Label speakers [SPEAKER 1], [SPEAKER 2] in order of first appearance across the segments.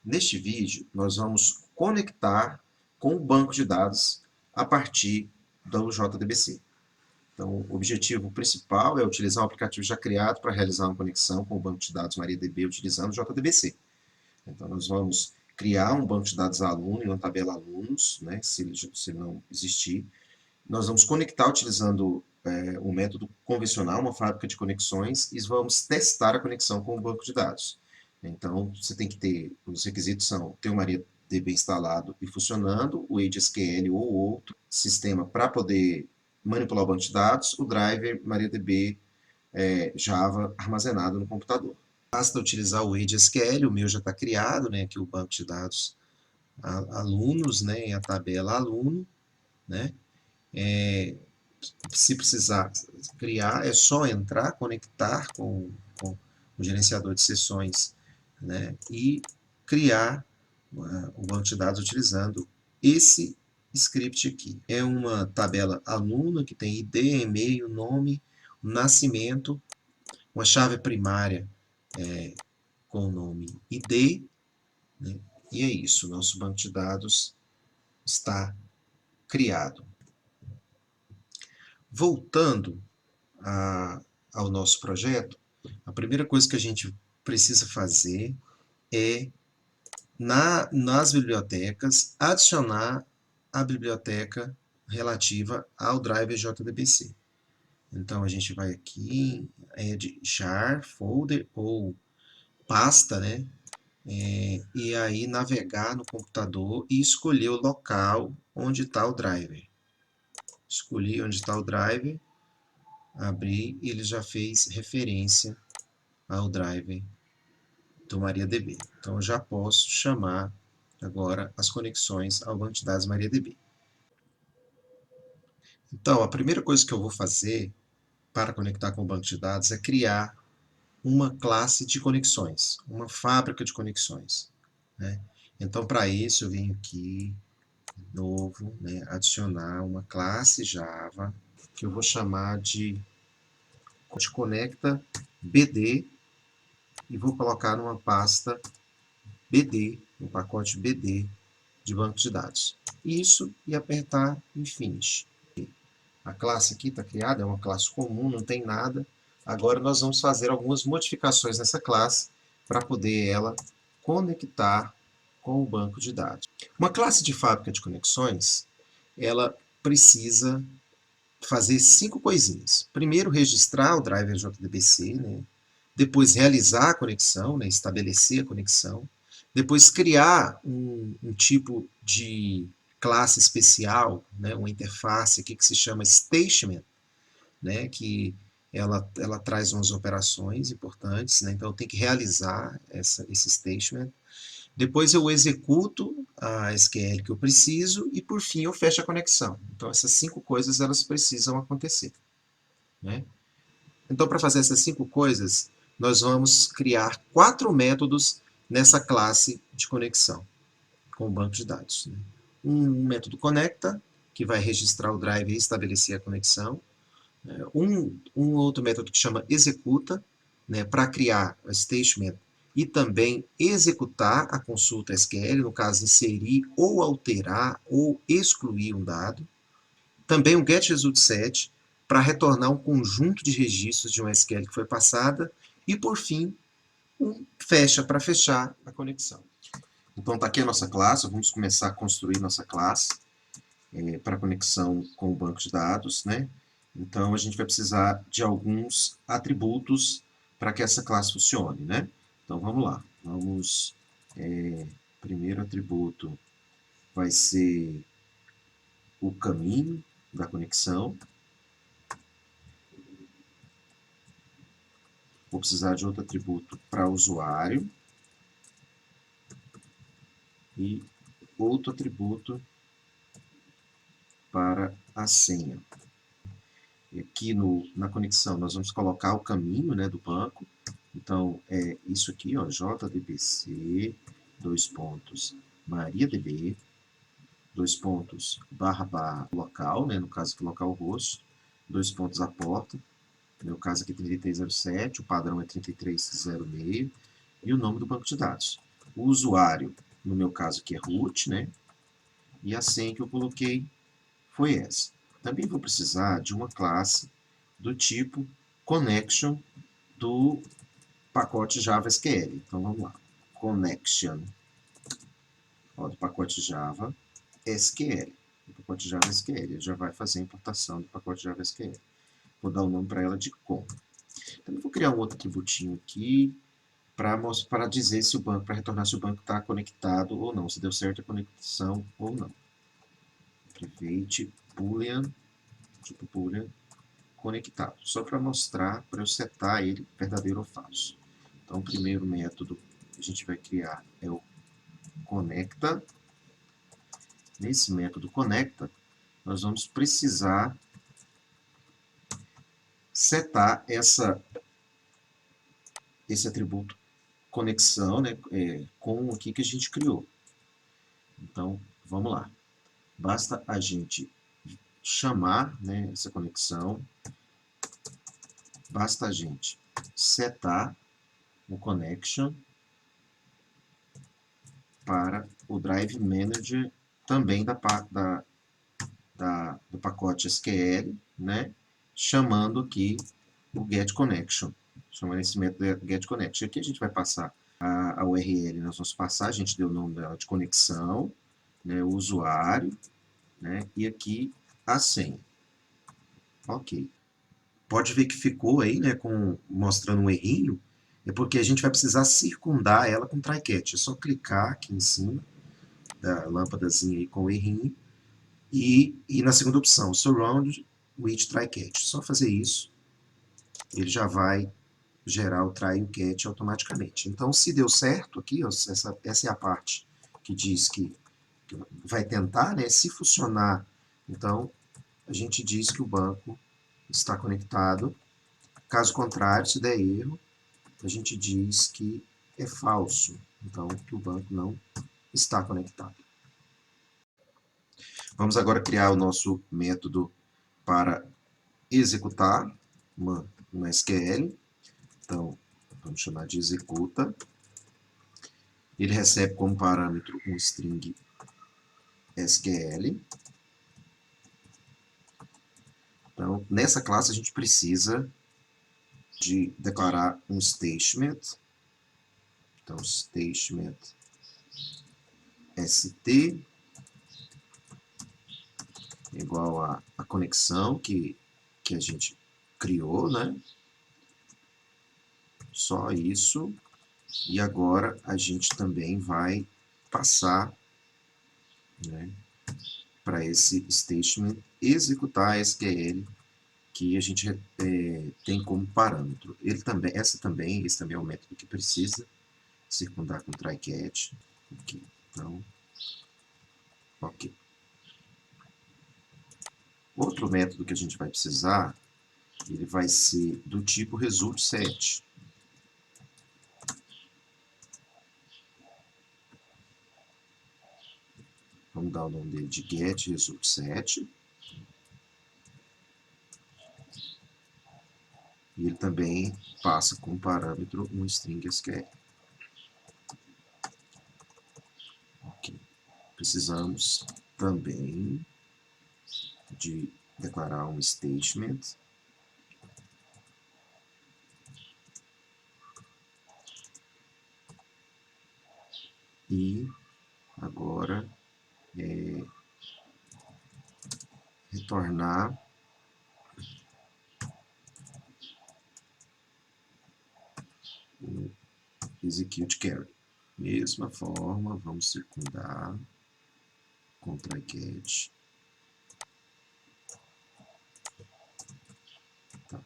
[SPEAKER 1] Neste vídeo, nós vamos conectar com o banco de dados a partir do JDBC. Então, o objetivo principal é utilizar um aplicativo já criado para realizar uma conexão com o banco de dados MariaDB utilizando o JDBC. Então, nós vamos criar um banco de dados aluno e uma tabela alunos, né, se não existir. Nós vamos conectar utilizando o método convencional, uma fábrica de conexões, e vamos testar a conexão com o banco de dados. Então, você tem que ter, os requisitos são ter o MariaDB instalado e funcionando, o AgeSQL ou outro sistema para poder manipular o banco de dados, o driver MariaDB Java armazenado no computador. Basta utilizar o AgeSQL, o meu já está criado, né, aqui o banco de dados alunos, né, e a tabela aluno, né. Se precisar criar, é só entrar, conectar com o gerenciador de sessões, né, e criar o banco de dados utilizando esse script aqui. É uma tabela aluno que tem ID, e-mail, nome, nascimento, uma chave primária com o nome ID, né, e é isso, nosso banco de dados está criado. Voltando ao nosso projeto, a primeira coisa que a gente precisa fazer é, nas bibliotecas, adicionar a biblioteca relativa ao driver JDBC. Então, a gente vai aqui em Add Jar, Folder ou pasta, né? E aí navegar no computador e escolher o local onde está o driver. Escolhi onde está o driver, abri e ele já fez referência ao driver do MariaDB. Então, eu já posso chamar agora as conexões ao banco de dados MariaDB. Então, a primeira coisa que eu vou fazer para conectar com o banco de dados é criar uma classe de conexões, uma fábrica de conexões, né? Então, para isso, eu venho aqui, novo, né, adicionar uma classe Java, que eu vou chamar de conecta BD, e vou colocar numa pasta BD, no pacote BD de banco de dados. Isso e apertar em Finish. A classe aqui está criada, é uma classe comum, não tem nada. Agora nós vamos fazer algumas modificações nessa classe para poder ela conectar com o banco de dados. Uma classe de fábrica de conexões, ela precisa fazer 5 coisinhas. Primeiro, registrar o driver JDBC, né? Depois, realizar a conexão, né? Estabelecer a conexão. Depois, criar um tipo de classe especial, né? Uma interface aqui que se chama Statement, né? Que ela traz umas operações importantes, né? Então, eu tenho que realizar esse statement. Depois eu executo a SQL que eu preciso e, por fim, eu fecho a conexão. Então, essas 5 coisas elas precisam acontecer, né? Então, para fazer essas 5 coisas, nós vamos criar 4 métodos nessa classe de conexão com o banco de dados, né? Um método conecta, que vai registrar o driver e estabelecer a conexão. Um outro método que chama executa, né, para criar o statement e também executar a consulta SQL, no caso, inserir ou alterar ou excluir um dado. Também o getResultSet, para retornar um conjunto de registros de uma SQL que foi passada. E, por fim, um fecha para fechar a conexão. Então, está aqui a nossa classe. Vamos começar a construir nossa classe para conexão com o banco de dados, né? Então, a gente vai precisar de alguns atributos para que essa classe funcione, né? Então, vamos lá. Primeiro atributo vai ser o caminho da conexão. Vou precisar de outro atributo para usuário. E outro atributo para a senha. E aqui na conexão nós vamos colocar o caminho, né, do banco. Então, é isso aqui, ó, JDBC, MariaDB, // local, né, no caso aqui localhost, a porta, no meu caso aqui 3307, o padrão é 3306, e o nome do banco de dados. O usuário, no meu caso aqui é root, né? E a senha que eu coloquei foi essa. Também vou precisar de uma classe do tipo connection do pacote Java SQL. Então vamos lá. Connection, ó, do pacote Java SQL. O pacote Java SQL. Ele já vai fazer a importação do pacote Java SQL. Vou dar o nome para ela de com. Também vou criar um outro atributinho aqui para dizer se o banco, para retornar se o banco está conectado ou não, se deu certo a conexão ou não. Private boolean, tipo boolean, conectado. Só para mostrar, para eu setar ele verdadeiro ou falso. Então, o primeiro método que a gente vai criar é o conecta. Nesse método conecta, nós vamos precisar setar esse atributo conexão, né, com o que a gente criou. Então, vamos lá. Basta a gente chamar, né, essa conexão, basta a gente setar o connection para o Drive Manager também do pacote SQL, né, chamando aqui o getConnection, chamando esse método getConnection. Aqui a gente vai passar a URL, nós vamos passar, a gente deu o nome dela de conexão, né, o usuário, né, e aqui a senha. Ok. Pode ver que ficou aí, né, mostrando um errinho, é porque a gente vai precisar circundar ela com try-catch. É só clicar aqui em cima da lâmpadazinha aí com o errinho e na segunda opção, surround with try-catch. Só fazer isso, ele já vai gerar o try e o catch automaticamente. Então, se deu certo aqui, ó, essa é a parte que diz que vai tentar, né, se funcionar, então a gente diz que o banco está conectado. Caso contrário, se der erro, a gente diz que é falso, então que o banco não está conectado. Vamos agora criar o nosso método para executar uma SQL. Então, vamos chamar de executa. Ele recebe como parâmetro um string SQL. Então, nessa classe a gente precisa de declarar um statement. Então, statement st igual a conexão que a gente criou, né? Só isso. E agora a gente também vai passar, né, para esse statement executar a SQL que a gente tem como parâmetro. Esse também é o método que precisa circundar com try-catch. Aqui. Então, ok. Outro método que a gente vai precisar, ele vai ser do tipo result_set. Vamos dar o nome dele de getResult_set. E ele também passa como parâmetro um string SQL. Ok. Precisamos também de declarar um statement. E agora retornar o execute carry. Mesma forma, vamos circundar com try-catch. Tá.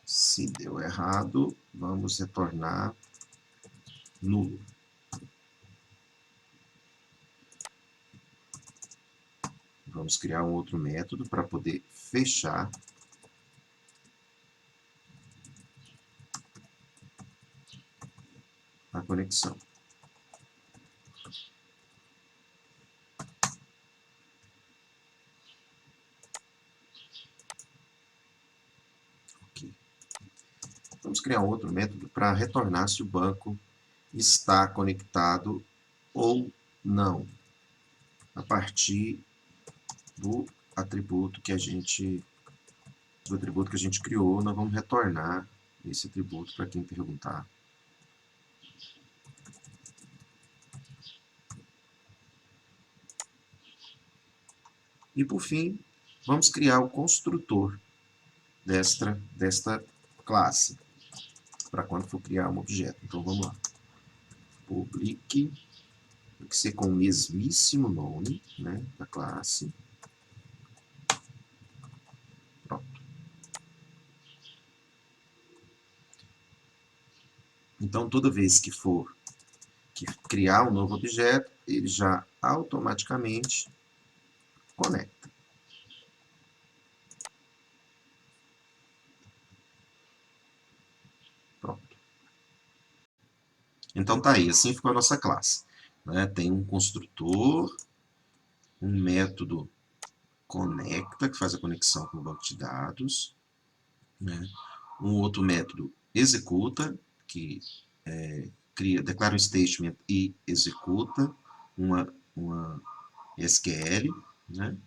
[SPEAKER 1] Se deu errado, vamos retornar nulo. Vamos criar um outro método para poder fechar a conexão. Ok. Vamos criar outro método para retornar se o banco está conectado ou não, a partir do atributo que a gente criou. Nós vamos retornar esse atributo para quem perguntar. E por fim, vamos criar o construtor desta classe, para quando for criar um objeto. Então vamos lá. Public, tem que ser com o mesmíssimo nome, né, da classe. Pronto. Então toda vez que for criar um novo objeto, ele já automaticamente conecta. Pronto. Então tá aí, assim ficou a nossa classe. Né? Tem um construtor, um método conecta, que faz a conexão com o banco de dados, né? Um outro método executa, que declara um statement e executa uma SQL, né?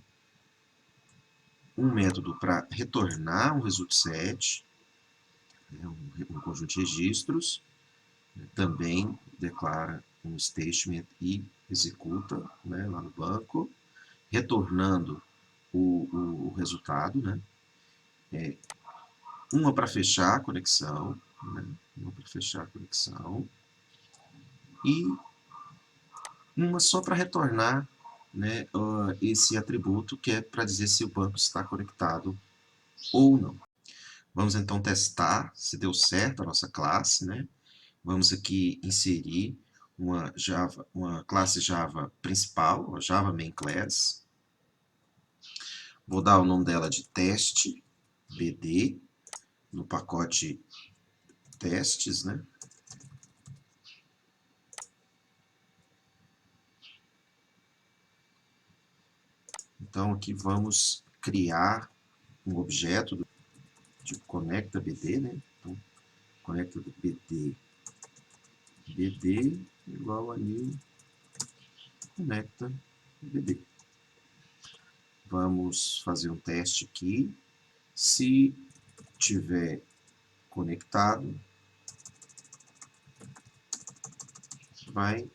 [SPEAKER 1] Um método para retornar um result set, né? um conjunto de registros, né? Também declara um statement e executa, né? Lá no banco, retornando o resultado, né? Uma para fechar a conexão, né? Uma para fechar a conexão, e uma só para retornar, né, esse atributo que é para dizer se o banco está conectado ou não. Vamos então testar se deu certo a nossa classe, né? Vamos aqui inserir uma classe Java principal, a Java Main Class. Vou dar o nome dela de teste BD no pacote testes, né? Então aqui vamos criar um objeto de conecta BD, né? Então, conecta BD igual a new conecta BD. Vamos fazer um teste aqui. Se tiver conectado, vai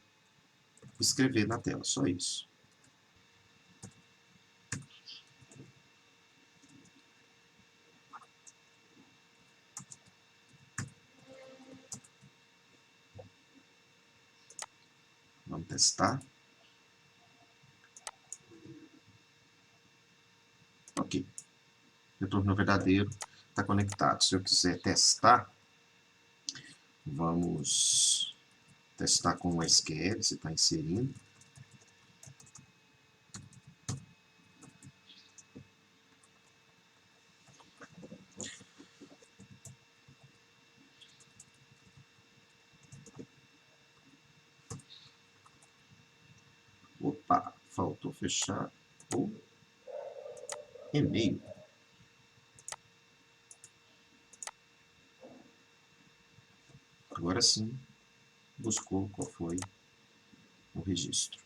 [SPEAKER 1] escrever na tela, só isso. Vamos testar. Ok. Retorno verdadeiro, está conectado. Se eu quiser testar, vamos testar com o SQL, se está inserindo. Opa, faltou fechar o e-mail. Agora sim, buscou qual foi o registro.